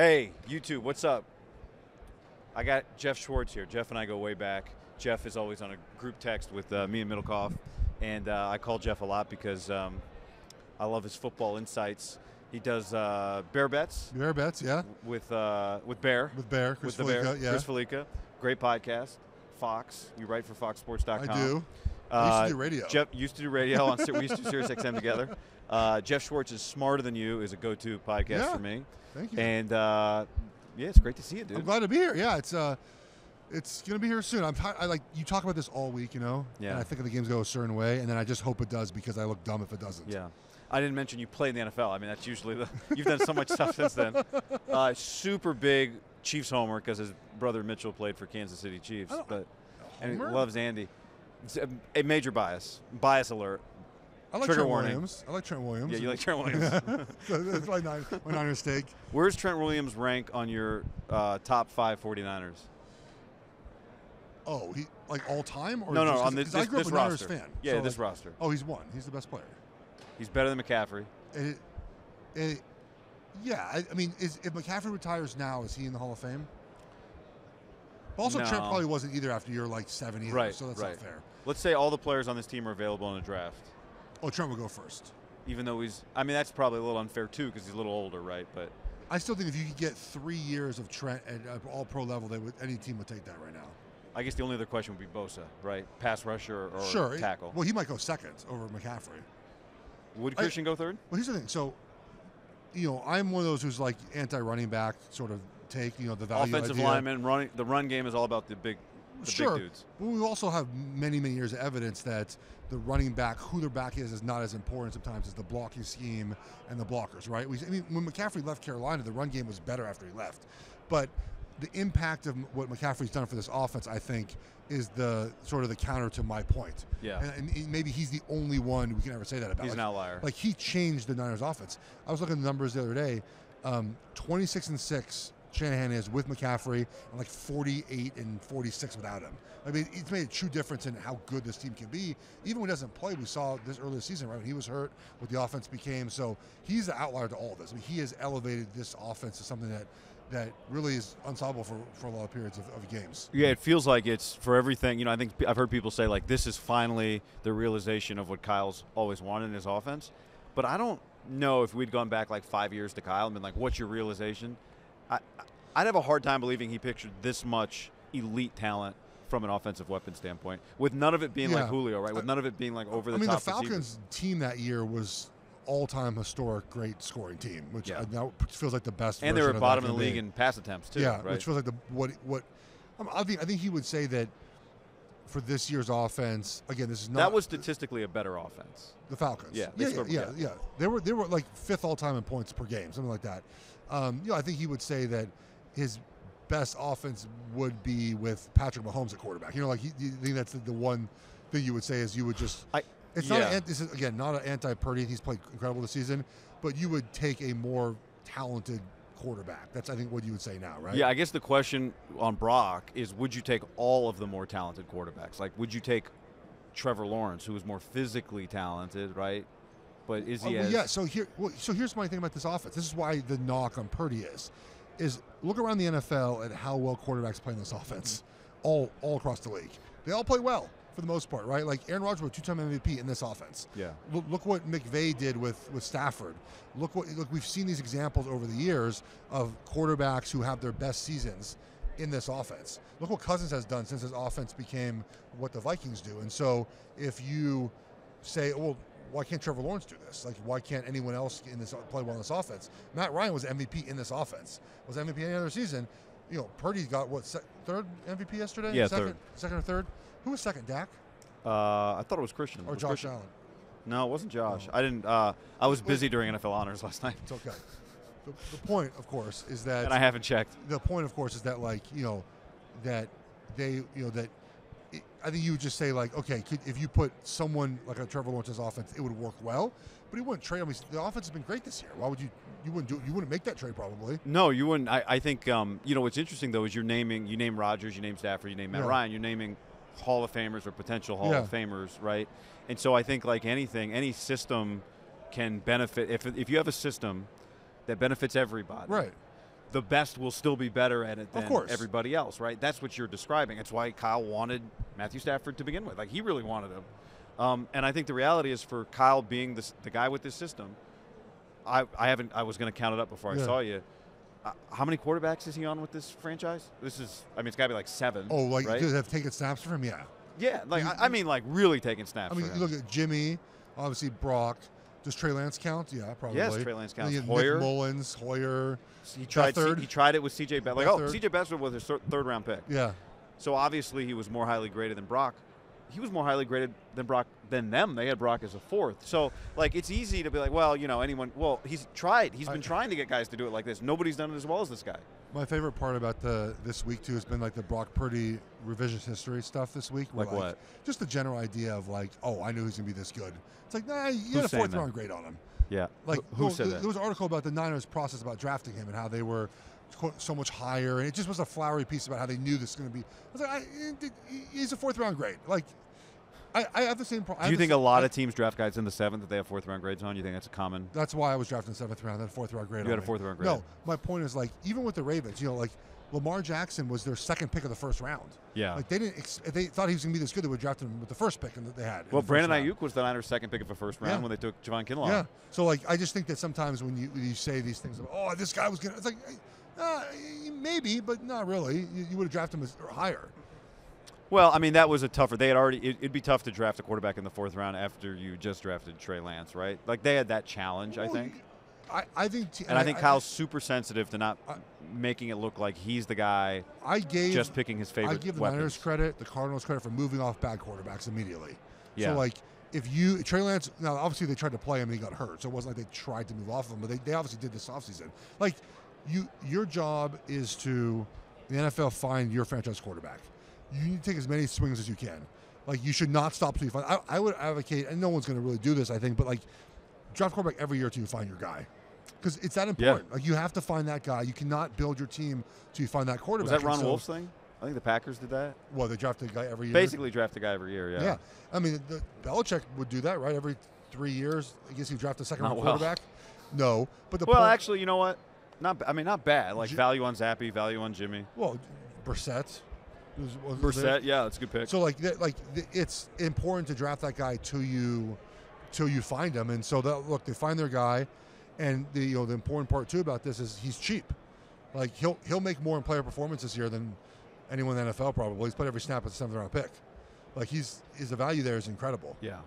Hey, YouTube, what's up? I got Geoff Schwartz here. Geoff and I go way back. Geoff is always on a group text with me and MIDDLEKAUFF, and I call Geoff a lot because I love his football insights. He does Bear Bets. Bear Bets, yeah. With Bear. With Bear, Chris Felica, yeah. Chris Felica. Great podcast. Fox. You write for FoxSports.com. I do. I used to do radio. Geoff used to do radio. We used to do Sirius XM together. Geoff Schwartz is Smarter Than You is a go-to podcast for me. Thank you. And yeah, it's great to see you, dude. I'm glad to be here. Yeah, it's gonna be here soon. I like you talk about this all week, you know. Yeah. And I think the games go a certain way, and then I just hope it does because I look dumb if it doesn't. Yeah. I didn't mention you played in the NFL. I mean, that's usually you've done so much stuff since then. Super big Chiefs homer because his brother Mitchell played for Kansas City Chiefs, and he loves Andy. It's a major bias. Bias alert. I like Trigger Trent warning. Williams. I like Trent Williams. Yeah, you like Trent Williams. That's my Niners take. Where's Trent Williams rank on your top 5 49ers? Oh, he like all time or no, just, on this I grew up a Niners roster. fan. Yeah, so this like, roster. Oh, he's one. He's the best player. He's better than McCaffrey. Yeah, I mean, if McCaffrey retires now, is he in the Hall of Fame? Also, No. Trent probably wasn't either after you're like 7 years, Right, so that's right. not fair. Let's say all the players on this team are available in a draft. Oh, Trent will go first. Even though I mean, that's probably a little unfair too because he's a little older, right? But I still think if you could get 3 years of Trent at all-pro level, any team would take that right now. I guess the only other question would be Bosa, right? Pass rusher or Sure. tackle. Well, he might go second over McCaffrey. Would Christian go third? Well, here's the thing. So, I'm one of those who's like anti-running back sort of take, the value Offensive idea. lineman, the run game is all about the big Sure, dudes. but we also have many years of evidence that the running back, who their back is not as important sometimes as the blocking scheme and the blockers, right? I mean, when McCaffrey left Carolina, the run game was better after he left. But the impact of what McCaffrey's done for this offense, I think, is the sort of the counter to my point. Yeah. And maybe he's the only one we can ever say that about. He's an outlier. Like, he changed the Niners offense. I was looking at the numbers the other day. 26-6 Shanahan is with McCaffrey, and like 48-46 without him. I mean, it's made a true difference in how good this team can be. Even when he doesn't play, we saw this earlier season, right? When he was hurt, what the offense became. So he's the outlier to all of this. I mean, he has elevated this offense to something that really is unsolvable for a lot of periods of games. Yeah, it feels like it's for everything. I think I've heard people say, like, this is finally the realization of what Kyle's always wanted in his offense. But I don't know if we'd gone back like 5 years to Kyle and been like, what's your realization? I'd have a hard time believing he pictured this much elite talent from an offensive weapon standpoint, with none of it being like Julio, right? With none of it being like over the top. I mean, the Falcons team that year was all-time historic great scoring team, which now feels like the best. And they were bottom of the league in pass attempts too. Yeah, right? which feels like I think he would say that for this year's offense. Again, this is not. That was statistically a better offense. The Falcons. Yeah. They were like 5th all-time in points per game, something like that. I think he would say that his best offense would be with Patrick Mahomes at quarterback. You think that's the one thing you would say is you would just. This is again not an anti-Purdy. He's played incredible this season, but you would take a more talented quarterback. That's I think what you would say now, right? Yeah, I guess the question on Brock is: would you take all of the more talented quarterbacks? Like, would you take Trevor Lawrence, who is more physically talented, right? But is he? So here's my thing about this offense. This is why the knock on Purdy is look around the NFL at how well quarterbacks play in this offense, all across the league. They all play well for the most part, right? Like Aaron Rodgers was a 2-time MVP in this offense. Yeah. Look what McVay did with Stafford. Look we've seen these examples over the years of quarterbacks who have their best seasons in this offense. Look what Cousins has done since his offense became what the Vikings do. And so if you say, well, why can't Trevor Lawrence do this? Like, why can't anyone else play well in this offense? Matt Ryan was MVP in this offense. Was MVP any other season? Purdy got third MVP yesterday? Yeah, second or third? Who was second? Dak? I thought it was Christian. Or Josh Allen? No, it wasn't Josh. I didn't. I was busy during NFL honors last night. It's okay. The point, of course, is that. And I haven't checked. The point, of course, is that that they that. I think you would just say okay, if you put someone like a Trevor Lawrence's offense, it would work well. But he wouldn't trade. I mean, the offense has been great this year. Why would you wouldn't do it? You wouldn't make that trade probably. No, you wouldn't. I think what's interesting though is you name Rodgers, you name Stafford, you name Matt Ryan, you're naming Hall of Famers or potential Hall of Famers, right? And so I think like anything, any system can benefit if you have a system that benefits everybody. Right. the best will still be better at it than Of course. everybody else, right? That's what you're describing. It's why Kyle wanted Matthew Stafford to begin with. Like, he really wanted him. And I think the reality is, for Kyle being the guy with this system, I was going to count it up before I saw you. How many quarterbacks is he on with this franchise? This is, I mean, it's got to be like 7. Oh, like, right? do they have taken snaps for him? Yeah. Yeah, like I mean, like really taking snaps. I mean, for him. look at Jimmy, obviously Brock. Does Trey Lance count? Yeah, probably. Yes, Trey Lance counts. Hoyer, Nick Mullins, Hoyer. He tried it with C.J. Beathard. Like, C.J. Beathard was his third-round pick. Yeah. So obviously he was more highly graded than Brock. He was more highly graded than Brock than them. They had Brock as a 4th. So, like, it's easy to be like, well, you know, anyone. Well, he's tried. He's been trying to get guys to do it like this. Nobody's done it as well as this guy. My favorite part about this week too has been like the Brock Purdy revisionist history stuff this week. Like what? Just the general idea of like, oh, I knew he was gonna be this good. It's like, nah, you had a 4th round grade on him. Yeah. Like, who said that? There was an article about the Niners' process about drafting him and how they were so much higher, and it just was a flowery piece about how they knew this was going to be. I was like, he's a 4th round grade. Like, I have the same problem. Do you think a lot of teams draft guys in the 7th that they have 4th round grades on? You think that's a common? That's why I was drafting 7th round, then 4th round grade. You had a 4th round grade. No, my point is, like, even with the Ravens, you know, like Lamar Jackson was their 2nd pick of the 1st round. Yeah. Like, they thought he was going to be this good, they would draft him with the 1st pick that they had. Well, Brandon Ayuk was the Niners' 2nd pick of the 1st round when they took Javon Kinlaw. Yeah. So, like, I just think that sometimes when you say these things, oh, this guy was going to, it's like, maybe, but not really. You would have drafted him higher. Well, I mean, that was a tougher. They had already. It'd be tough to draft a quarterback in the 4th round after you just drafted Trey Lance, right? Like, they had that challenge, I think. I think, and I think Kyle's super sensitive to not making it look like he's the guy. Just picking his favorite. I give the Niners credit, the Cardinals credit for moving off bad quarterbacks immediately. Yeah. So, like, Trey Lance, now obviously they tried to play him and he got hurt, so it wasn't like they tried to move off of him, but they obviously did this offseason. Like, your job is to, the NFL, find your franchise quarterback. You need to take as many swings as you can. Like, you should not stop till you find. I would advocate, and no one's going to really do this, I think, but like, draft quarterback every year till you find your guy, because it's that important. Yeah. Like, you have to find that guy. You cannot build your team till you find that quarterback. Was that Ron Wolf's thing? I think the Packers did that. Well, they draft a guy every year. Basically, draft a guy every year. Yeah. Yeah. I mean, Belichick would do that, right? Every 3 years, I guess he draft a second-round quarterback. No, but actually, you know what? Not bad. Like, value on Zappy, value on Jimmy. Well, Brissett. Brissett, yeah, that's a good pick. So, it's important to draft that guy till you find him. And so, they find their guy, and the important part too about this is he's cheap. Like, he'll make more in player performance this year than anyone in the NFL probably. He's played every snap as a 7th round pick. Like, the value there is incredible. Yeah.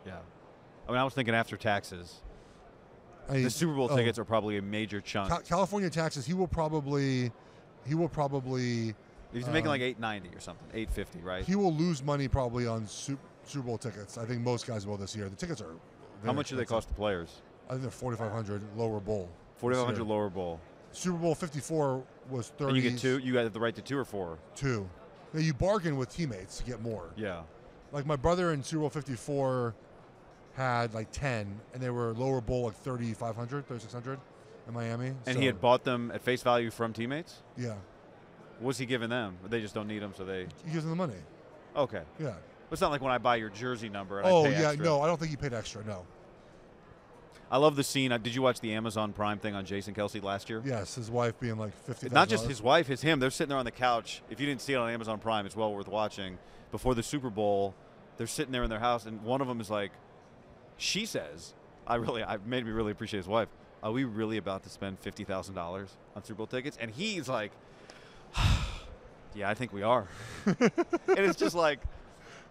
I mean, I was thinking after taxes. The Super Bowl tickets are probably a major chunk. California taxes, he will probably. He's making like $890 or something, $850, right? He will lose money probably on Super Bowl tickets. I think most guys will this year. The tickets are. How much do they cost the players? I think they're $4,500 lower bowl. $4,500 lower bowl. Super Bowl 54 was 30. And you get 2. You had the right to 2 or 4. 2. Now you bargain with teammates to get more. Yeah. Like, my brother in Super Bowl 54 had like 10, and they were lower bowl like 3,500, 3,600 in Miami. And he had bought them at face value from teammates? Yeah. What was he giving them? They just don't need them, so they. He gives them the money. Okay. Yeah. It's not like when I buy your jersey number. And I pay extra. No, I don't think he paid extra. No. I love the scene. Did you watch the Amazon Prime thing on Jason Kelce last year? Yes, his wife being like $50,000. Not just his wife, it's him. They're sitting there on the couch. If you didn't see it on Amazon Prime, it's well worth watching. Before the Super Bowl, they're sitting there in their house, and one of them is like, she says, I made me really appreciate his wife. Are we really about to spend $50,000 on Super Bowl tickets? And he's like, yeah, I think we are. And it's just like,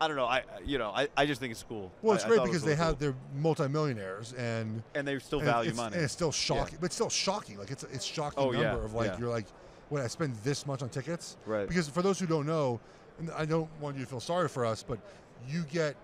I don't know. I just think it's cool. Well, it's great because they're multimillionaires and they still value money. And it's still shocking, but it's still shocking. Like, it's shocking number of like you're like, wait, I spend this much on tickets? Right. Because for those who don't know, and I don't want you to feel sorry for us, but you get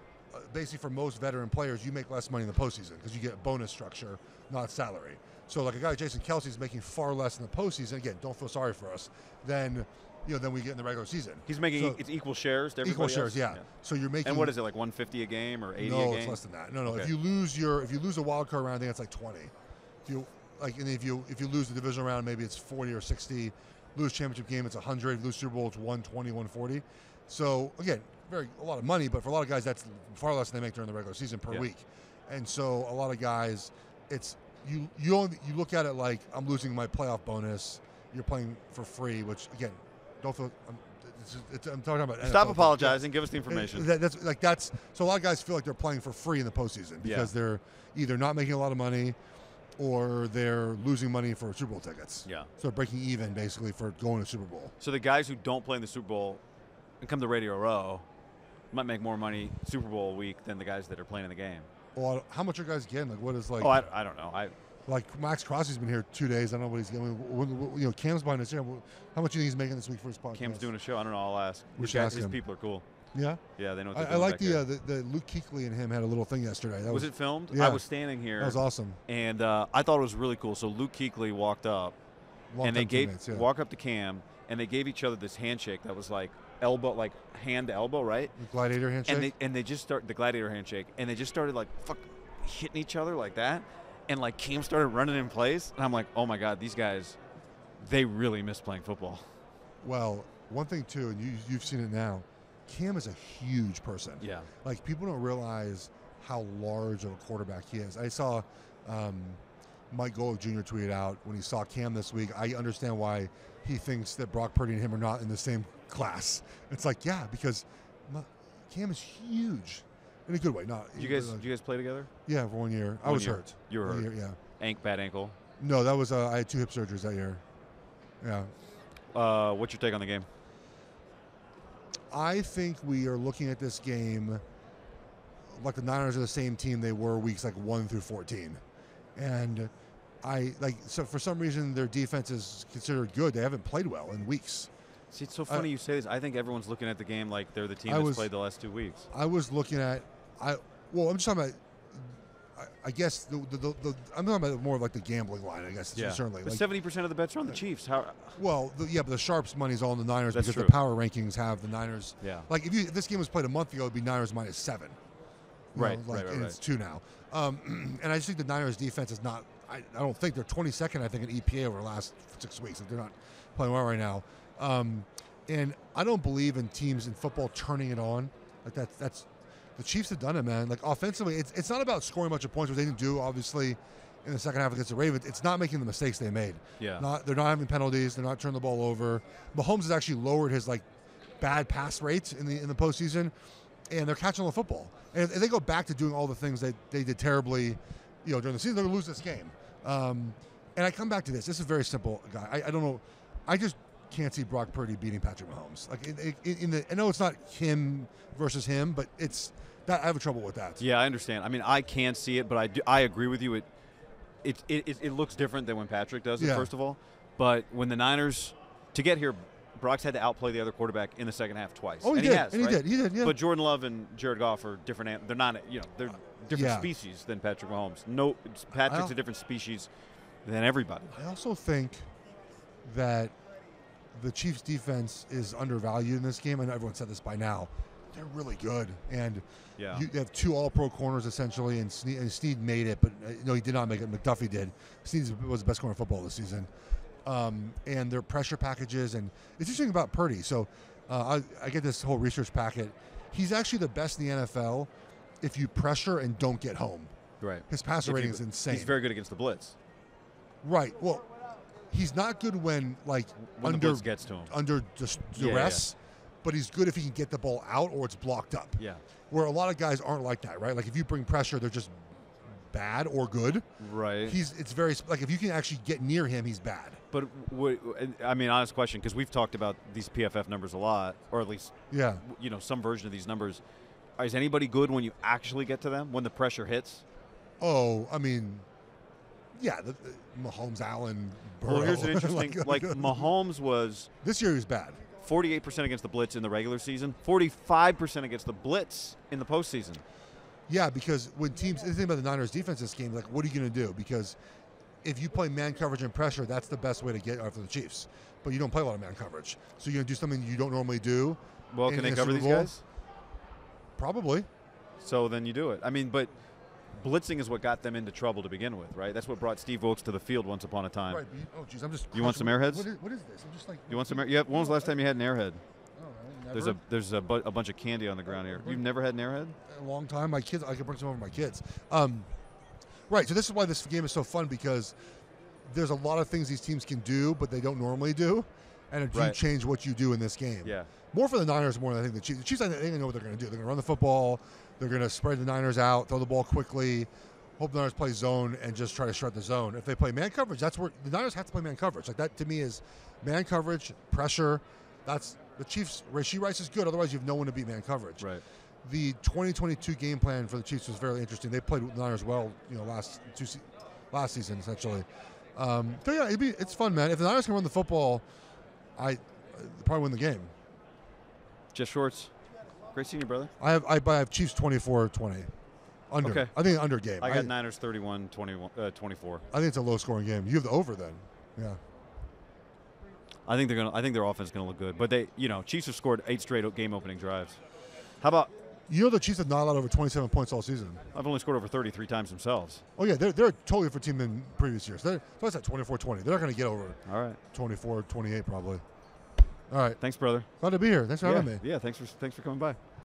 basically for most veteran players, you make less money in the postseason because you get bonus structure, not salary. So like a guy like Jason Kelce is making far less in the postseason. Again, don't feel sorry for us. Than we get in the regular season. He's making it's equal shares to everybody else? Equal shares, yeah. So you're making. And what is it, like $150 a game or $80 a game? No, it's less than that. No. Okay. If you lose a wild card round, I think it's like 20. If you lose the divisional round, maybe it's 40 or 60. Lose championship game, it's 100. Lose Super Bowl, it's 120, 140. So again, a lot of money, but for a lot of guys, that's far less than they make during the regular season per week. And so a lot of guys, it's you look at it like I'm losing my playoff bonus you're playing for free, which again, don't feel. I'm talking about. Stop NFL, apologizing. Give us the information. That's so a lot of guys feel like they're playing for free in the postseason because they're either not making a lot of money or they're losing money for Super Bowl tickets. Yeah. So they're breaking even basically for going to Super Bowl. So the guys who don't play in the Super Bowl and come to Radio Row might make more money Super Bowl week than the guys that are playing in the game. Well, how much are guys getting? Like, what is like? Oh, I don't know. Like Max Crosby's been here 2 days. I don't know what he's getting. Cam's behind us here. How much do you think he's making this week for his podcast? Cam's doing a show. I don't know. I'll ask. His people are cool. Yeah. Yeah, they know what they're I doing like back there. the Luke Kuechly and him had a little thing yesterday. Was it filmed? Yeah. I was standing here. That was awesome. And I thought it was really cool. So Luke Kuechly walked up, and they walk up to Cam, and they gave each other this handshake that was like elbow, like hand to elbow, right? The gladiator handshake. And they just start the gladiator handshake, and they just started like hitting each other like that, and like Cam started running in place, and I'm like, oh my God, these guys, they really miss playing football. Well, one thing too, and you've seen it now. Cam is a huge person. Yeah. Like, people don't realize how large of a quarterback he is. I saw Mike Golick Jr. tweeted out when he saw Cam this week, I understand why he thinks that Brock Purdy and him are not in the same class. It's like, yeah, because Cam is huge. In a good way. Not. Did you guys play together? Yeah, for 1 year. I was hurt. You were hurt? Year, yeah. Bad ankle? No, that was, I had 2 hip surgeries that year. Yeah. What's your take on the game? I think we are looking at this game like the Niners are the same team they were weeks 1 through 14. And so for some reason their defense is considered good. They haven't played well in weeks. See, it's so funny you say this. I think everyone's looking at the game like they're the team that's played the last 2 weeks. I was looking at I'm just talking about I guess I'm talking about more of like the gambling line, I guess, certainly. But 70% of the bets are on the Chiefs. How? Well, but the sharps money's all on the Niners because true. the power rankings have the Niners. Yeah. Like if this game was played a month ago, it'd be Niners -7. Right. And it's 2 now. And I just think the Niners defense is not. I don't think they're 22nd. I think in EPA over the last 6 weeks. Like, they're not playing well right now. And I don't believe in teams in football turning it on. Like that's. The Chiefs have done it, man. Like, offensively, it's not about scoring a bunch of points, which they didn't do, obviously, in the second half against the Ravens. It's not making the mistakes they made. Yeah. They're not having penalties. They're not turning the ball over. Mahomes has actually lowered his bad pass rates in the postseason, and they're catching the football. And if they go back to doing all the things that they did terribly, during the season, they're going to lose this game. And I come back to this. This is very simple, guy. I don't know. I just can't see Brock Purdy beating Patrick Mahomes. I know it's not him versus him, but it's. I have trouble with that. Yeah, I understand. I mean, I can't see it, but I agree with you. It looks different than when Patrick does it, first of all. But when the Niners, to get here, Brock's had to outplay the other quarterback in the second half twice. Oh, he did. He did, yeah. But Jordan Love and Jared Goff are different. They're not, they're different species than Patrick Mahomes. No, Patrick's a different species than everybody. I also think that the Chiefs' defense is undervalued in this game. I know everyone said this by now. They're really good, and you have 2 All-Pro corners essentially, and Snead made it, but no, he did not make it. McDuffie did. Snead was the best corner in football this season, and their pressure packages, and it's interesting about Purdy. So I get this whole research packet. He's actually the best in the NFL if you pressure and don't get home. Right. His passer rating is insane. He's very good against the blitz. Right. Well, he's not good when the blitz gets to him under duress. But he's good if he can get the ball out or it's blocked up. Yeah. Where a lot of guys aren't like that, right? Like, if you bring pressure, they're just bad or good. Right. It's very, if you can actually get near him, he's bad. But, honest question, because we've talked about these PFF numbers a lot, or at least, some version of these numbers. Is anybody good when you actually get to them, when the pressure hits? Oh, I mean, yeah, Mahomes, Allen, Burrow. Well, here's an interesting, Mahomes was. This year he was bad. 48% against the blitz in the regular season, 45% against the blitz in the postseason. Yeah, because when teams, the thing about the Niners defense this game, what are you going to do? Because if you play man coverage and pressure, that's the best way to get after the Chiefs. But you don't play a lot of man coverage. So you're going to do something you don't normally do. Well, can they cover these guys? Probably. So then you do it. I mean, but blitzing is what got them into trouble to begin with, right? That's what brought Steve Wilkes to the field once upon a time. Right. Oh, geez, I'm just. You want some Airheads? What is this? I'm just You want some? Yeah. When was the last time you had an Airhead? Oh, never. There's a bunch of candy on the ground here. You've never had an Airhead? A long time. My kids. I can bring some over my kids. Right. So this is why this game is so fun, because there's a lot of things these teams can do, but they don't normally do, and it do change what you do in this game. Yeah. More for the Niners more than I think the Chiefs. The Chiefs, I think they know what they're going to do. They're going to run the football. They're going to spread the Niners out, throw the ball quickly, hope the Niners play zone, and just try to shred the zone. If they play man coverage, that's where the Niners have to play man coverage. Like that to me is man coverage, pressure. That's the Chiefs. Rashee Rice is good. Otherwise, you have no one to beat man coverage. Right. The 2022 game plan for the Chiefs was very interesting. They played with the Niners well, last season essentially. So yeah, it's fun, man. If the Niners can run the football, I probably win the game. Geoff Schwartz, great seeing you, brother. I have Chiefs 24-20. Under. Okay. I think an under game. I got Niners 31-24. I think it's a low scoring game. You have the over then. Yeah. I think their offense is gonna look good. But Chiefs have scored 8 straight game opening drives. How about the Chiefs have not allowed over 27 points all season. I've only scored over 33 times themselves. Oh yeah, they're a totally different team than previous years. So I said 24-20. They're not going to get over. All right. 24-28 probably. All right. Thanks, brother. Glad to be here. Thanks for having me. Yeah, thanks for coming by.